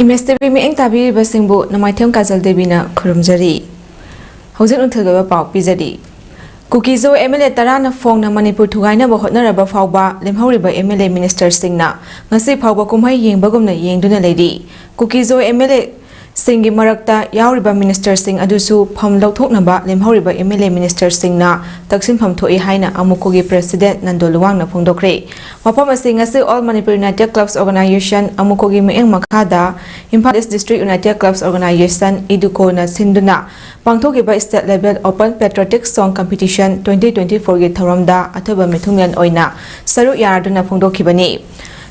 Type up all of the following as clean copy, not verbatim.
MSTV mi eng tabi basingbu namaithem kajal debina khurumjari hojin unthaga pau pijari Kukizo MLA tarana phong na Manipur thugaina ba hotnaraba fawba lemhauriba MLA minister singna ngasi fawba kumhai yengbagumna yengduna leidi Kukizo MLA Singi marakta yauriba minister sing adusu pham lauthoknaba lemhauriba MLA minister singna taksin pham thoi haina amukogi president Nandoluwang na phongdokre mapam asing ngasi All Manipur United Clubs Organization amukogi meeng makhada Imphal East District United Clubs Organization iduko na sinduna pangthokiba state level open patriotic song competition 2024 gi thoramda athoba mithunglan oina saru yaraduna phongdokhibani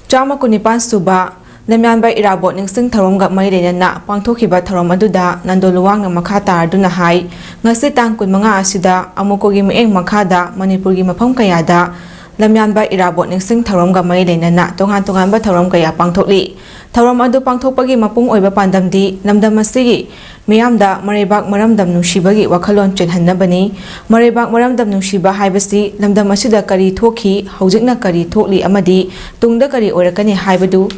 chama kunipan suba Namyanbai irabot ningsing tharom ga mai lenana pangthokiba tharom aduda Nandoluwang na makha tarduna hai ngasi tang kunmanga asida amukogi meeng makhada Manipurgi mafam kayada Namyanbai irabot ningsing tharom ga mai lenana tongan ba tharom kaya pangthokli tharom adu pangthokpagi mapung oiba pandamdi namdam asigi miyamda marebak maramdam nungsibagi wakhalon chenhannabani marebak maramdam nungshiba haibasi namdam asida kari thokhi hojikna kari thokli amadi tungda kari oirakani haibadu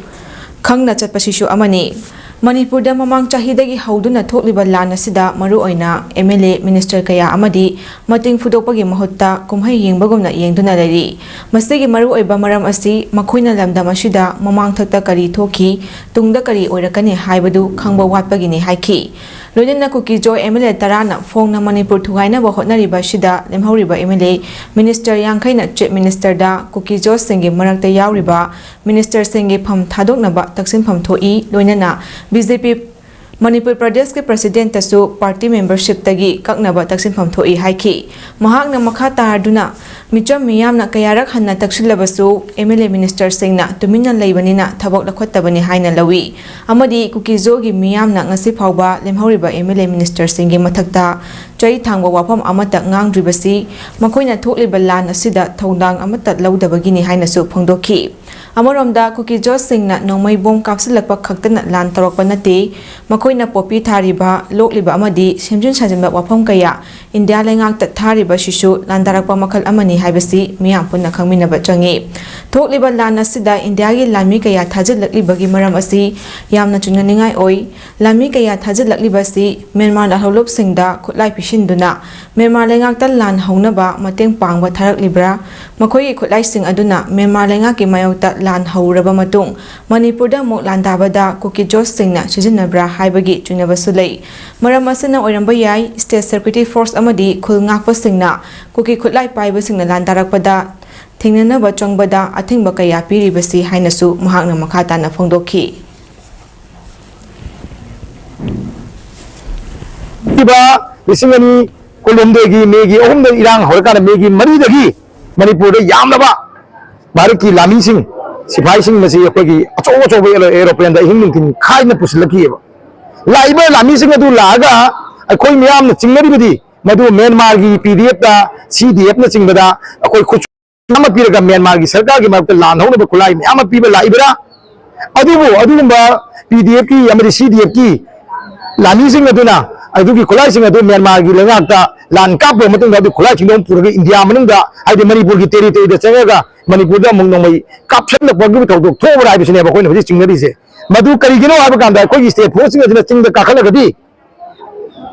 Khangna chatpasishu amani Manipurda mamang chahidagi hauduna thokliba lan asida maru oina MLA minister kaya amadi mating fudopagi mahutta kumhai yengbagumna yengduna lari masigi maru oiba maram asi makhoina lamdam asida mamang thakta kari thoki tungda kari oirakani haibadu khangba watpagini haiki Loinana Kukizo MLA tarana phong na Manipur thugaina ba hotnariba sida lemhauriba MLA minister yangkhaina chief minister da Kukizo singi marakta yauriba minister singi pham thadoknaba taksin pham thoi loinana BJP Manipur Pradesh ke president tasu party membership tagi kaknaba taksin pham thoi haiki mahakna makha tarduna micham miyamna kayarak hanna taksilabasu MLA minister singna tumina leibanina thabok lakhottabani haina lawi amadi Kukizo gi miyamna ngasi phawba lemhauriba MLA minister singi mathakta chai thangwa wafam amata ngangdribasi makhoina thokliba lan asida thongdang amata laudabagini haina su phongdokhi Amoromda Kukizo singna nongmai bom kapsilakpa khaktana lan tarokpa nati makhoina popi thariba lokliba amadi semjun sajinba wafam kaya India lengak ta thariba shishu landarakpa makhal amani haibasi miyam punna khangminaba changi thokliba lan asida India gi lami kaya thajilaklibagi maram asi yamna chunganingai oi lami kaya thajilaklibasi Myanmar la holop singda khutlai pishinduna Myanmar lengak ta lan haunaba mateng pangba tharak libra makhoi khutlai sing aduna Myanmar lengak ki mayokta lan hauraba matung Manipurda mok landabada Kukizo singna sijinabra haibagi chungabasu lei maram asina oiramba yai state security force amadi khulngakpa singna kuki khutlai paiba singna landarakpada thingnanaba changbada athingba kaya piribasi hainasu mahakna makhata na phongdokhi Tiba lisingani kolomdegi megi ohumda irang horkana megi maridagi Manipurda yamnaba Bharati lami sing sipai sing masi akogi achobo aeroplane da hingning khaina pusilaki laiba lami sing adu laga akoi miyam na chingnaribadi madu Myanmar gi PDF da CDF na chingbada akoi khu nama piraga Myanmar gi sarkar gi marta lan hona ba khulai miyam piba laibra adumba PDF ki amari CDF ki lami sing aduna adugi khulai sing adu Myanmar gi lengakta lan kapro matung adu khulai chingdom purga India manungda haide Manipur gi territory da changaga Manipurda mungnomai caption na pagbi thawdok thobra ibisine ba koina hoji chingnari se madu karigino haba kanda koi state force ngajina chingda kakhalagadi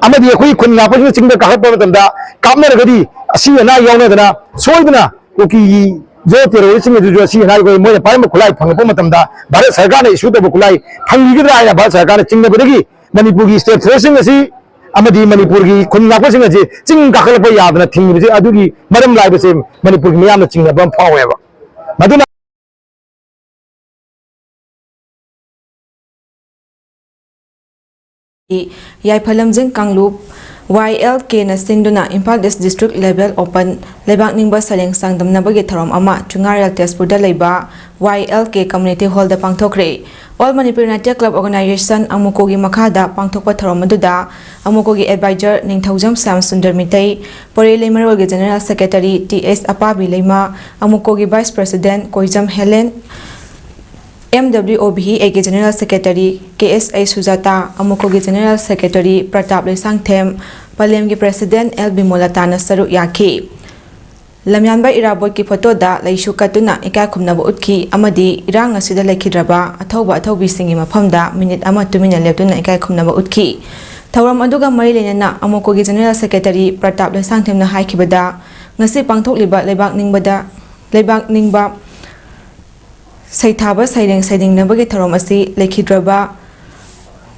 amadi koi khunna pa chingda kakhatpa matamda kapnaragadi asina yauna dana soidana koki jo terrorist ngi jo asina koi moya paima khulai phangpa matamda bharat sarkar na issue da khulai phangigidra ya bharat sarkar na chingda badagi Manipur gi state force ngasi amadi Manipur gi khunna pa singa je ching kakhalpa yadana thingbi je adugi maram laiba se Manipur gi miyam na chingna bam phaweba maduna Yaiphalamjing Kanglup YLK na sinduna Imphal East District level open lebak ningba saleng sangdamnabagi tharom ama chungarel Tezpurda leiba YLK community hall da pangthokre All Manipur United Club Organization amukogi makhada pangthokpa tharom aduda amukogi advisor Ningthaujam Sam Sundar Mitai Pore Lemarol ge General Secretary TS Apabi Leima amukogi Vice President Koijam Helen MWOBE age General Secretary KSA Sujata amukogi General Secretary Pratap Lesang Them Palem ge President LB Molatana Saru Yaki lamyanba irabot ki photo da leisu katuna ikai khumnaba utki amadi irang asida lekhidraba athauba athaubi singi mafamda minute ama tumina leptuna ikai khumnaba utki thauram aduga mari lenana amoko gi general secretary Pratap Lesangthemna haikibada ngasi pangthokliba leibak ningba saithaba saireng saidingnabagi tharom asi lekhidraba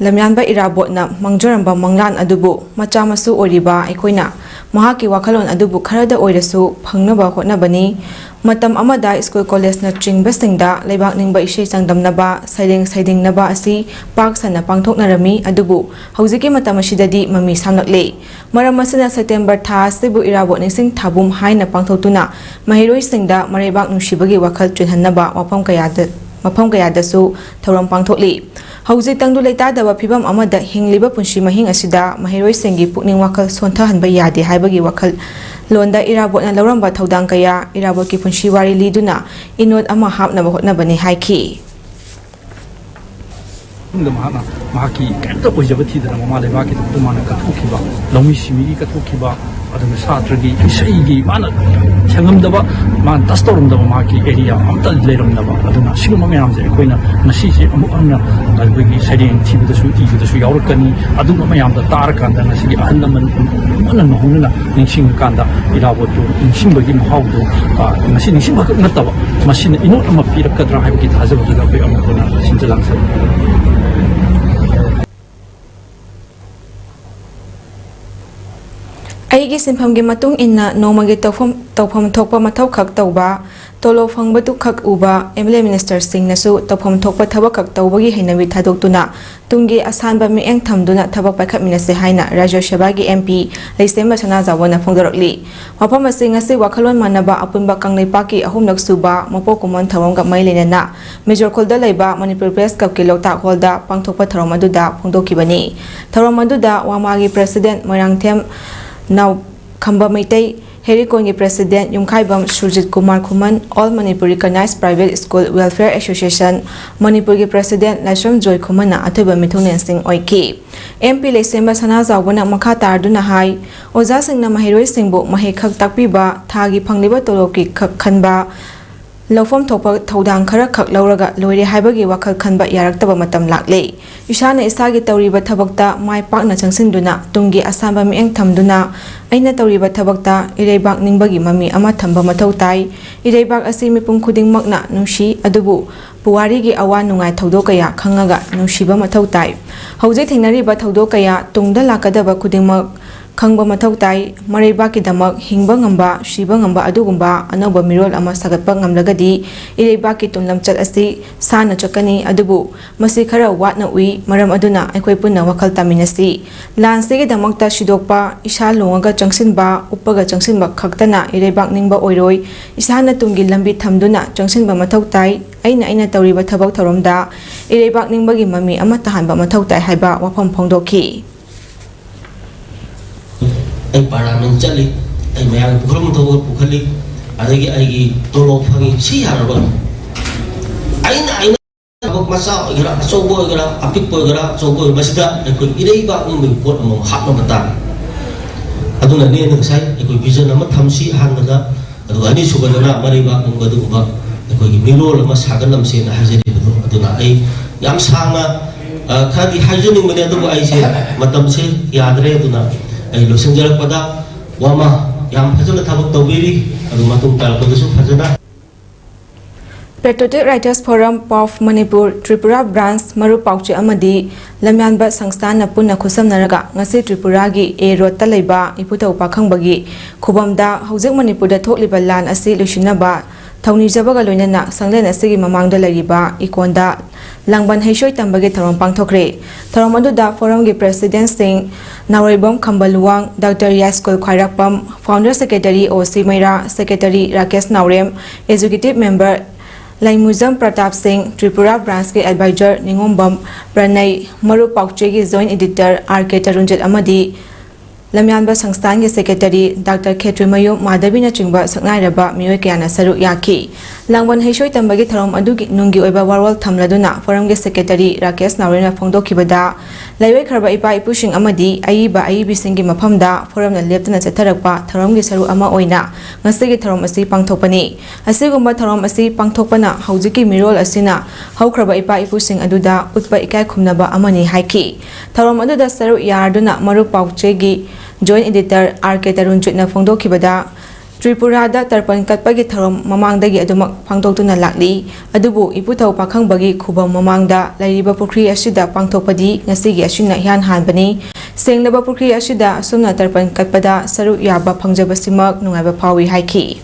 lamyanba irabotna mangjoramba manglan adubu macha masu oriba aikoina mahaki wakhalon adubu kharada oirasu phangnaba hotnabani matam amada school college na chingba singda leibak ningba ishe changdamnaba saireng saidingnaba asi pak sana pangthoknarami adubu haujiki matam asidadi mami samnakle maram asina September tha sibu irabot ningsing thabum haina pangthotuna mahiroi singda marebak nungsibagi wakhal chunhannaba mafam kayadasu thauram pangthokli hauji tangdu leitadaba phibam amada hingliba punshi mahing asida mahiroi sengi pukning wakal sonthahanba yade haibagi wakal londa irabotna lauramba thaudang kaya irabot ki punshi wari liduna inot ama hapnaba hotnabani haiki mahaki kemta oijabati dana mama lebaki tumana kathukiba lomi simigi kathukiba aduna satragi isaigi mana thangamdaba man tastorumdaba mahaki area amta leiramdaba aduna siguma mayamje koina nasiji amuk amna dalbigi sading tibudasu yaurkani aduna mayamda tarakanda nasigi ahannaman mana nohunna ningsing kanda irabotu ningsingbagi mahawdu nasi ningsingbak nataba masina inot ama pirakadra haibagi thajabada be amukona sinjalangsa aigi sinphamgi matung inna nomagi tawpham thokpa mathau khak tawba tolo phangbatu khak uba MLA minister singnasu tawpham thokpa thabak khak tawbagi heinawi thadoktuna tungi asanba mieng thamduna thabak paikhatminase haina Rajya Sabhagi MP Leisemba Sana Zawana phongdorakli mafam asing ase wakhalon manaba apunba kangleipaki ahumlak suba mapokumon thawamga mailenana Major Kholda leiba Manipur Press Cup ki Loktak Hallda pangthokpa tharom aduda phongdokibani tharom aduda wamagi president Moirangthem Now Khamba Maitai Herikon President Yumkhaibam Surjit Kumar Khuman All Manipur Recognized Private School Welfare Association Manipur President Lashram Joy Khumana Athoba Mithunen Singh Oiki MP Leisemba Sana Zawbana Makha Tarduna Hai Oza Singna Mahiroi Singbu Mahe Khak Takpiba Thagi Phangliba Toloki Khak Khanba Lawfam Thokpa Thaudang Khara Khak Lauraga Loire Haibagi Wakhal Khanba Yaraktaba Matam Lakle Ishana Isagi Tawriba Thabakta Mai Pakna Changsinduna Tungi Asamba Mieng Thamduna Aina Tawriba Thabakta Ireibak Ningbagi Mami Ama Thamba Mathau Tai Ireibak Asi Mipum Khudingmakna Nungsi Adubu Puwarigi Awa Nungai Thaudok Kaya Khangaga Nungsiba Mathau Tai Hauji Thingnariba Thaudok Kaya Tungda Lakadaba Khudingmak Khangba mathau tai mareibaki damak hingba ngamba shiba ngamba adugumba anoba mirol ama sagatpa ngamlagadi ireibaki tumlamchat asi sana chakani adubu masi khara watna ui maram aduna aikhoi punna wakhal taminasi lansege damakta shidokpa isha longaga changsinba uppaga changsinba khaktana ireibak ningba oiroi isana tungi lambi thamduna changsinba mathau tai aina tawriba thabak tharomda ireibak ningbagi mami ama tahanba mathau tai haiba wafam phongdoki ai parliament chali ai mayang pukhram tho pukhali adagi ai tolo phangi si harba aina bok masa gara sobo gara apik po gara sobo masida ko irei ba ni pot mo hatno mata aduna ne ne sai ko vision ama thamsi hangada adu ani subadana mari ba ngadu ba ko gi milo lama sagalam se na hajeri aduna ai yam sanga khadi hajeni mane adu ai se matam se yadre aduna ai lo senjala pada wama yang phajana thabak tawbiri adu matung tal kodasu phajana Patriotic Writers Forum of Manipur Tripura Branch Maru Pauche Amadi Lamyanba Sangsthana Punna Khusamnaraga ngasi Tripura gi A Road ta leiba iputhau pakhangbagi khubamda hojik Manipur da thokliba lan asi lusinaba thawni jabaga loinana sanglen asigi mamangda lariba ikonda langban heishoi tambagi tharom pangthokre tharom aduda forum gi president sing Nawaibam Khambaluwang Dr. Yaskol Khairakpam founder secretary OC Maira secretary Rakesh Naurem executive member Laimuzam Pratap Singh Tripura branch ke advisor Ningombam Pranay Maru Pauche gi joint editor RK Tarunjit Amadi Lamyanba Sangstan Secretary Dr. Khetrimayu Madhavina Chingba Saknairaba Mioy Kayana Saru Yaki Langban Heishoi Tambagi Tharom Adugi Nungi Oiba Warwal Thamladuna Forum Secretary Rakesh Narina Phongdokibada Laiwai Kharba Ipa Ipushing Amadi Aiba Aibisingi Maphamda Forum na Leptana Chatharakpa Tharomgi Saru Ama Oina Ngasigi Tharom Asi Pangthokpani Asigumba Tharom Asi Pangthokpana Haujiki Mirol Asina Haukraba Ipa Ipusing Aduda Utpa Ikai Khumnaba Amani Haiki Tharom Aduda Saru Yarduna Maru Pauchegi Joint Editor R.K. Tarun Chutna Phongdokibada Tripurada Tarpan Katpagi Tharom Mamangdagi Adumak Pangtokuna Lakli Adubu Iputhau Pakhangbagi Khubam Mamangda Lairiba Pukri Asida Pangthokpadi Ngasigi Asina Hian Hanbani Senglaba Pukri Asida Sumna Tarpan Katpada Saru Yaba Phangjabasimak Nungaiba Phawi Haiki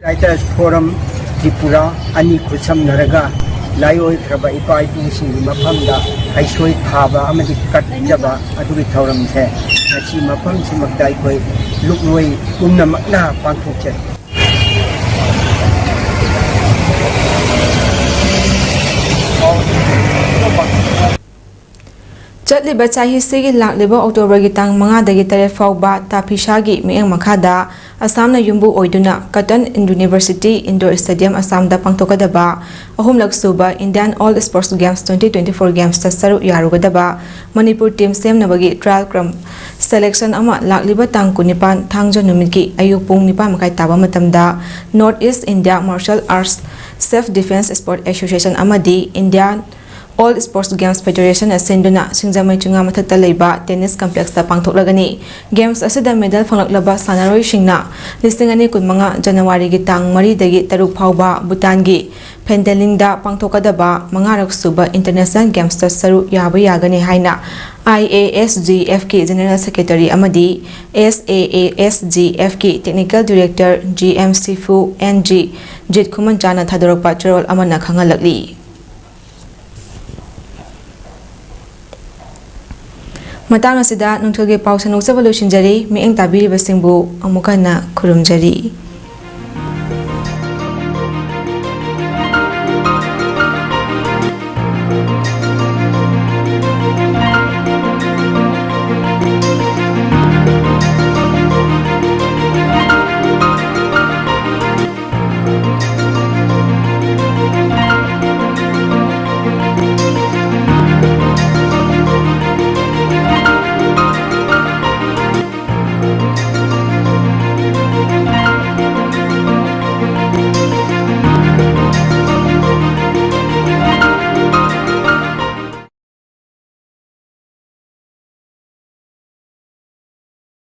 Writers Forum Tripura Ani Khusam Naraga Layoi Kraba Ipa Ipusingi Maphamda Haishoi Thaba Amadi Katjaba Adugi Thauram Se Nachi Mapham Simakdai Koi Lukloi Umna Makna Pangthokche Chatliba Chahi Sigi Lakliba October Gitang Manga Dagi Tare Fauba Tapishagi Miang Makada Assamna Yumbu Oiduna Cotton University Indoor Stadium Assam da Pangtokadaba Ahum Laksuba Indian All Sports Games 2024 Games Tasaru Yarugadaba Manipur Team Sem Nabagi Trial Crum Selection Ama Lakliba Tang Kunipan Thangja Numiki Ayupung Nipa Makai Taba Matamda Northeast India Martial Arts Self Defense Sport Association Amadi Indian All Sports Games Federation Ascenduna Singjamai Chunga Mathakta Leiba Tennis Complex ta Pangthoklagani Games asida medal Phangaklaba Sanaroi Singna Listing ani kunmanga January gi tang 3 dagi 3 phauba Bhutan gi Phendeling da Pangthokadaba mangarak suba International Games ta saru yaba yagani haina IASGFK General Secretary Amadi SAASGFK Technical Director GM Sifu NG Jit Khuman Jana Thadorokpa Chorol amana khangalakli Matang asida nungthulge pau sanok sabalo shinjari mieng tabiri basingbu amukana khurumjari